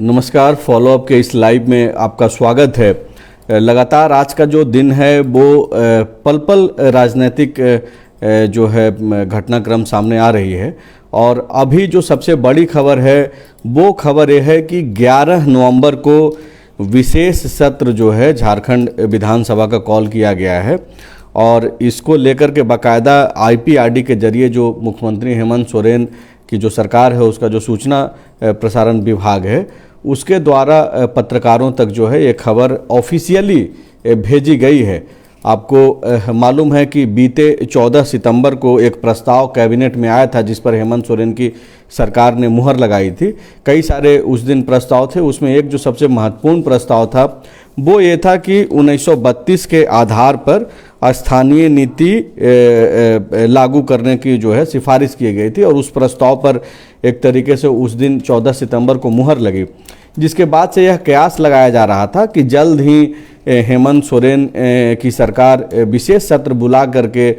नमस्कार, फॉलोअप के इस लाइव में आपका स्वागत है। लगातार आज का जो दिन है वो पल पल राजनीतिक जो है घटनाक्रम सामने आ रही है और अभी जो सबसे बड़ी खबर है वो खबर ये है कि 11 नवंबर को विशेष सत्र जो है झारखंड विधानसभा का कॉल किया गया है और इसको लेकर के बाकायदा आईपीआरडी के जरिए जो मुख्यमंत्री हेमंत सोरेन की जो सरकार है उसका जो सूचना प्रसारण विभाग है उसके द्वारा पत्रकारों तक जो है ये खबर ऑफिशियली भेजी गई है। आपको मालूम है कि बीते 14 सितंबर को एक प्रस्ताव कैबिनेट में आया था जिस पर हेमंत सोरेन की सरकार ने मुहर लगाई थी। कई सारे उस दिन प्रस्ताव थे, उसमें एक जो सबसे महत्वपूर्ण प्रस्ताव था वो ये था कि 1932 के आधार पर स्थानीय नीति लागू करने की जो है सिफारिश की गई थी और उस प्रस्ताव पर एक तरीके से उस दिन 14 सितंबर को मुहर लगी, जिसके बाद से यह कयास लगाया जा रहा था कि जल्द ही हेमंत सोरेन की सरकार विशेष सत्र बुला करके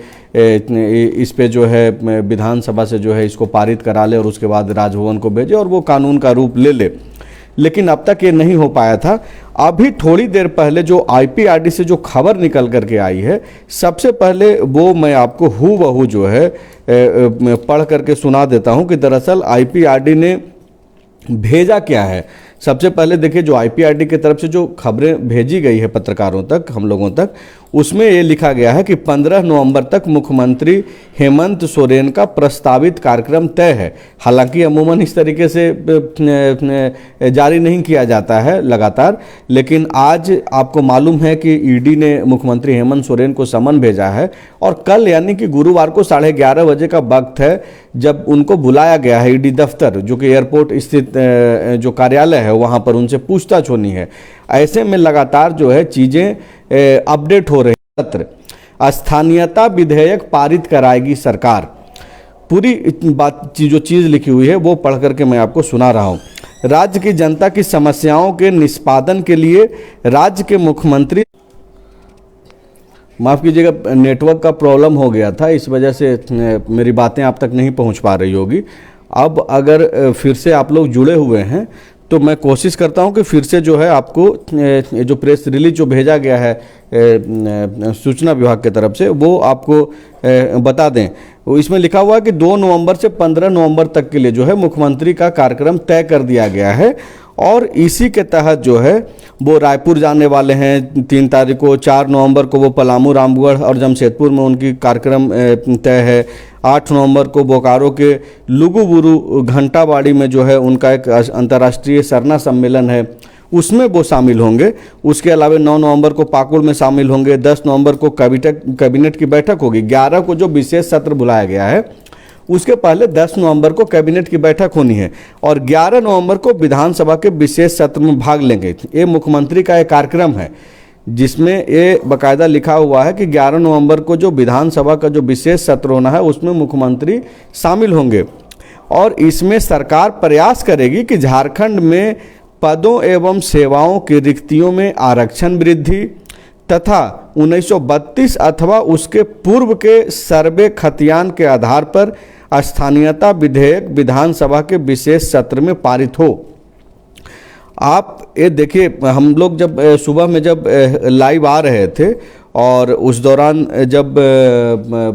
इस पे जो है विधानसभा से जो है इसको पारित करा ले और उसके बाद राजभवन को भेजे और वो कानून का रूप ले ले। लेकिन अब तक ये नहीं हो पाया था। अभी थोड़ी देर पहले जो आईपीआरडी से जो खबर निकल करके आई है, सबसे पहले वो मैं आपको हूबहू जो है पढ़ करके सुना देता हूँ कि दरअसल आईपीआरडी ने भेजा क्या है। सबसे पहले देखिए, जो आईपीआरडी की तरफ से जो खबरें भेजी गई है पत्रकारों तक, हम लोगों तक, उसमें ये लिखा गया है कि 15 नवंबर तक मुख्यमंत्री हेमंत सोरेन का प्रस्तावित कार्यक्रम तय है। हालांकि अमूमन इस तरीके से जारी नहीं किया जाता है लगातार, लेकिन आज आपको मालूम है कि ईडी ने मुख्यमंत्री हेमंत सोरेन को समन भेजा है और कल यानी कि गुरुवार को 11:30 बजे का वक्त है जब उनको बुलाया गया है ईडी दफ्तर, जो कि एयरपोर्ट स्थित जो कार्यालय है वहाँ पर उनसे पूछताछ होनी है। ऐसे में लगातार जो है चीज़ें अपडेट हो रही है। सत्र स्थानीयता विधेयक पारित कराएगी सरकार, पूरी बात जो चीज़ लिखी हुई है वो पढ़ करके मैं आपको सुना रहा हूँ। राज्य की जनता की समस्याओं के निष्पादन के लिए राज्य के मुख्यमंत्री, माफ़ कीजिएगा नेटवर्क का प्रॉब्लम हो गया था, इस वजह से मेरी बातें आप तक नहीं पहुंच पा रही होगी। अब अगर फिर से आप लोग जुड़े हुए हैं तो मैं कोशिश करता हूं कि फिर से जो है आपको जो प्रेस रिलीज जो भेजा गया है सूचना विभाग की तरफ से वो आपको बता दें। इसमें लिखा हुआ है कि 2 नवंबर से 15 नवंबर तक के लिए जो है मुख्यमंत्री का कार्यक्रम तय कर दिया गया है और इसी के तहत जो है वो रायपुर जाने वाले हैं 3 तारीख को, 4 नवंबर को वो पलामू, रामगढ़ और जमशेदपुर में उनकी कार्यक्रम तय है। 8 नवंबर को बोकारो के लुगुबुरु घंटाबाड़ी में जो है उनका एक अंतर्राष्ट्रीय सरना सम्मेलन है, उसमें वो शामिल होंगे। उसके अलावा 9 नवंबर को पाकुड़ में शामिल होंगे। 10 नवंबर को कैबिनेट की बैठक होगी। 11 को जो विशेष सत्र बुलाया गया है उसके पहले 10 नवंबर को कैबिनेट की बैठक होनी है और 11 नवंबर को विधानसभा के विशेष सत्र में भाग लेंगे। ये मुख्यमंत्री का एक कार्यक्रम है जिसमें ये बाकायदा लिखा हुआ है कि 11 नवंबर को जो विधानसभा का जो विशेष सत्र होना है उसमें मुख्यमंत्री शामिल होंगे और इसमें सरकार प्रयास करेगी कि झारखंड में पदों एवं सेवाओं की रिक्तियों में आरक्षण वृद्धि तथा 1932 अथवा उसके पूर्व के सर्वे खतियान के आधार पर स्थानीयता विधेयक विधानसभा के विशेष सत्र में पारित हो। आप ये देखिए, हम लोग जब सुबह में जब लाइव आ रहे थे और उस दौरान जब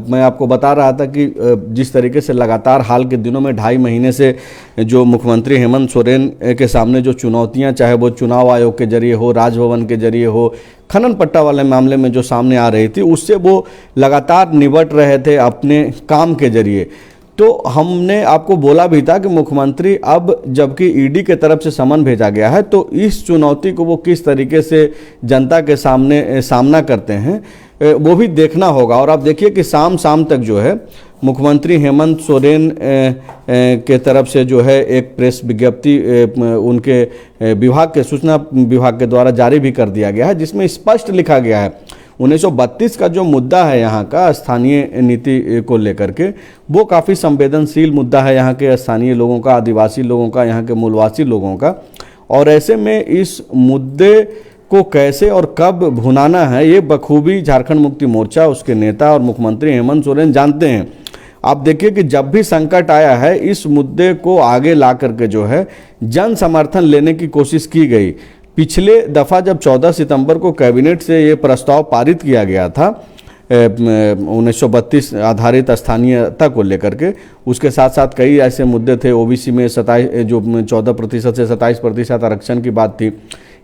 मैं आपको बता रहा था कि जिस तरीके से लगातार हाल के दिनों में 2.5 महीने से जो मुख्यमंत्री हेमंत सोरेन के सामने जो चुनौतियां, चाहे वो चुनाव आयोग के जरिए हो, राजभवन के जरिए हो, खनन पट्टा वाले मामले में जो सामने आ रही थी, उससे वो लगातार निपट रहे थे अपने काम के जरिए। तो हमने आपको बोला भी था कि मुख्यमंत्री अब जबकि ईडी के तरफ से समन भेजा गया है तो इस चुनौती को वो किस तरीके से जनता के सामने सामना करते हैं वो भी देखना होगा। और आप देखिए कि शाम तक जो है मुख्यमंत्री हेमंत सोरेन के तरफ से जो है एक प्रेस विज्ञप्ति उनके विभाग के सूचना विभाग के द्वारा जारी भी कर दिया गया है जिसमें स्पष्ट लिखा गया है 1932 का जो मुद्दा है यहाँ का स्थानीय नीति को लेकर के, वो काफ़ी संवेदनशील मुद्दा है यहाँ के स्थानीय लोगों का, आदिवासी लोगों का, यहाँ के मूलवासी लोगों का। और ऐसे में इस मुद्दे को कैसे और कब भुनाना है ये बखूबी झारखंड मुक्ति मोर्चा, उसके नेता और मुख्यमंत्री हेमंत सोरेन जानते हैं आप देखिए कि जब भी संकट आया है इस मुद्दे को आगे ला करके जो है जन समर्थन लेने की कोशिश की गई। पिछले दफ़ा जब 14 सितंबर को कैबिनेट से ये प्रस्ताव पारित किया गया था 1932 आधारित स्थानीयता को लेकर के, उसके साथ साथ कई ऐसे मुद्दे थे, ओबीसी में 14% से 27% आरक्षण की बात थी।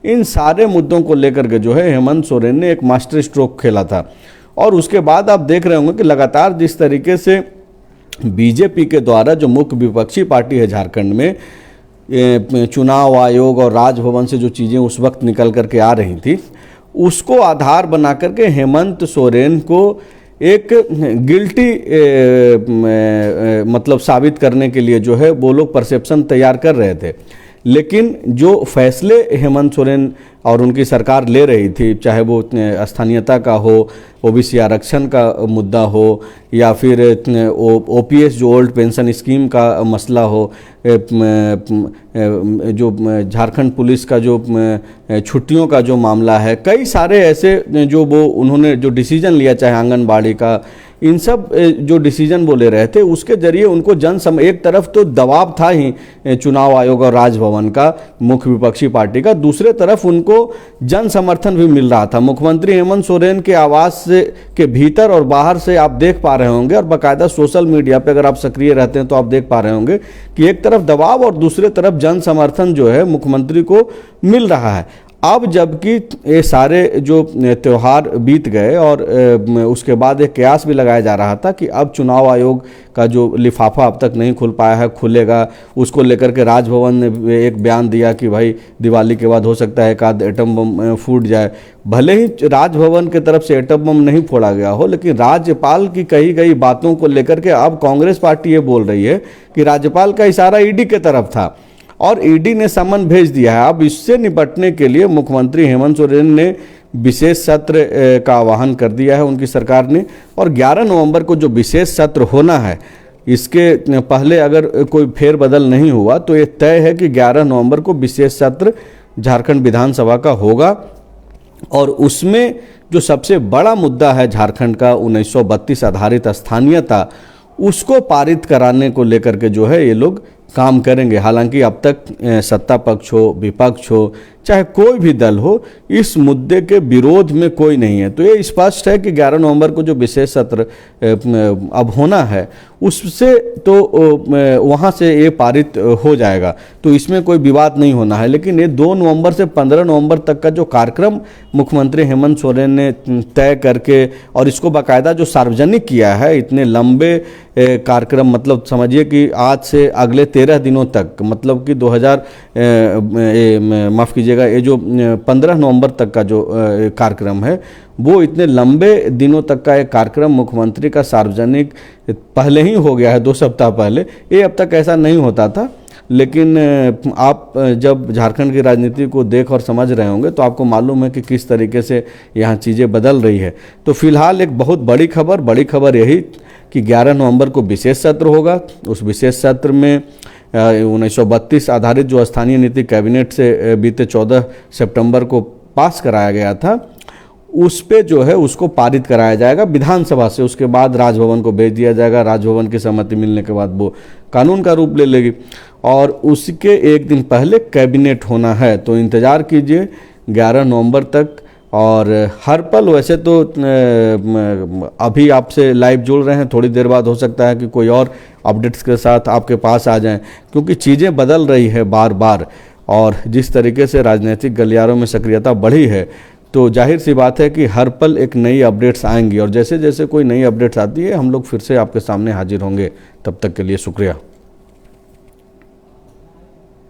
इन सारे मुद्दों को लेकर के जो है हेमंत सोरेन ने एक मास्टर स्ट्रोक खेला था। और उसके बाद आप देख रहे होंगे कि लगातार जिस तरीके से बीजेपी के द्वारा जो मुख्य विपक्षी पार्टी है झारखंड में, चुनाव आयोग और राजभवन से जो चीज़ें उस वक्त निकल करके आ रही थी, उसको आधार बना करके हेमंत सोरेन को एक गिल्टी मतलब साबित करने के लिए जो है वो लोग परसेप्शन तैयार कर रहे थे। लेकिन जो फैसले हेमंत सोरेन और उनकी सरकार ले रही थी, चाहे वो स्थानीयता का हो, ओबीसी आरक्षण का मुद्दा हो, या फिर ओपीएस जो ओल्ड पेंशन स्कीम का मसला हो, जो झारखंड पुलिस का जो छुट्टियों का जो मामला है, कई सारे ऐसे जो वो उन्होंने जो डिसीजन लिया, चाहे आंगनबाड़ी का, इन सब जो डिसीजन वो ले रहे थे उसके जरिए उनको एक तरफ तो दबाव था ही चुनाव आयोग और राजभवन का, मुख्य विपक्षी पार्टी का, दूसरे तरफ उनको जन समर्थन भी मिल रहा था। मुख्यमंत्री हेमंत सोरेन के आवास के भीतर और बाहर से आप देख पा रहे होंगे, और बाकायदा सोशल मीडिया पे अगर आप सक्रिय रहते हैं तो आप देख पा रहे होंगे कि एक तरफ दबाव और दूसरे तरफ जन समर्थन जो है मुख्यमंत्री को मिल रहा है। अब जबकि ये सारे जो त्यौहार बीत गए और उसके बाद एक कयास भी लगाया जा रहा था कि अब चुनाव आयोग का जो लिफाफा अब तक नहीं खुल पाया है, खुलेगा, उसको लेकर के राजभवन ने एक बयान दिया कि भाई दिवाली के बाद हो सकता है एक आध एटम बम फूट जाए। भले ही राजभवन की तरफ से एटम बम नहीं फोड़ा गया हो, लेकिन राज्यपाल की कही गई बातों को लेकर के अब कांग्रेस पार्टी ये बोल रही है कि राज्यपाल का इशारा ईडी के तरफ था और ईडी ने समन भेज दिया है। अब इससे निपटने के लिए मुख्यमंत्री हेमंत सोरेन ने विशेष सत्र का आह्वान कर दिया है उनकी सरकार ने, और 11 नवंबर को जो विशेष सत्र होना है, इसके पहले अगर कोई फेरबदल नहीं हुआ तो ये तय है कि 11 नवंबर को विशेष सत्र झारखंड विधानसभा का होगा। और उसमें जो सबसे बड़ा मुद्दा है झारखंड का 1932 आधारित स्थानीयता, उसको पारित कराने को लेकर के जो है ये लोग काम करेंगे। हालांकि अब तक सत्ता पक्ष हो, विपक्ष हो, चाहे कोई भी दल हो, इस मुद्दे के विरोध में कोई नहीं है। तो ये स्पष्ट है कि 11 नवंबर को जो विशेष सत्र अब होना है उससे तो वहाँ से ये पारित हो जाएगा, तो इसमें कोई विवाद नहीं होना है। लेकिन ये 2 नवंबर से 15 नवंबर तक का जो कार्यक्रम मुख्यमंत्री हेमंत सोरेन ने तय करके और इसको बाकायदा जो सार्वजनिक किया है, इतने लंबे कार्यक्रम, मतलब समझिए कि आज से अगले 13 दिनों तक, मतलब कि माफ़ कीजिएगा, ये जो 15 नवंबर तक का जो कार्यक्रम है वो इतने लंबे दिनों तक का एक कार्यक्रम मुख्यमंत्री का सार्वजनिक पहले ही हो गया है, 2 सप्ताह पहले। ये अब तक ऐसा नहीं होता था, लेकिन आप जब झारखंड की राजनीति को देख और समझ रहे होंगे तो आपको मालूम है कि किस तरीके से यहाँ चीज़ें बदल रही है। तो फिलहाल एक बहुत बड़ी खबर यही कि 11 नवंबर को विशेष सत्र होगा। उस विशेष सत्र में 1932 आधारित जो स्थानीय नीति कैबिनेट से बीते 14 सितंबर को पास कराया गया था, उस पे जो है उसको पारित कराया जाएगा विधानसभा से। उसके बाद राजभवन को भेज दिया जाएगा, राजभवन की सहमति मिलने के बाद वो कानून का रूप ले लेगी, और उसके एक दिन पहले कैबिनेट होना है। तो इंतज़ार कीजिए 11 नवंबर तक। और हर पल, वैसे तो अभी आपसे लाइव जुड़ रहे हैं, थोड़ी देर बाद हो सकता है कि कोई और अपडेट्स के साथ आपके पास आ जाएं, क्योंकि चीज़ें बदल रही है बार बार। और जिस तरीके से राजनीतिक गलियारों में सक्रियता बढ़ी है, तो जाहिर सी बात है कि हर पल एक नई अपडेट्स आएंगी, और जैसे जैसे कोई नई अपडेट्स आती है हम लोग फिर से आपके सामने हाजिर होंगे। तब तक के लिए शुक्रिया।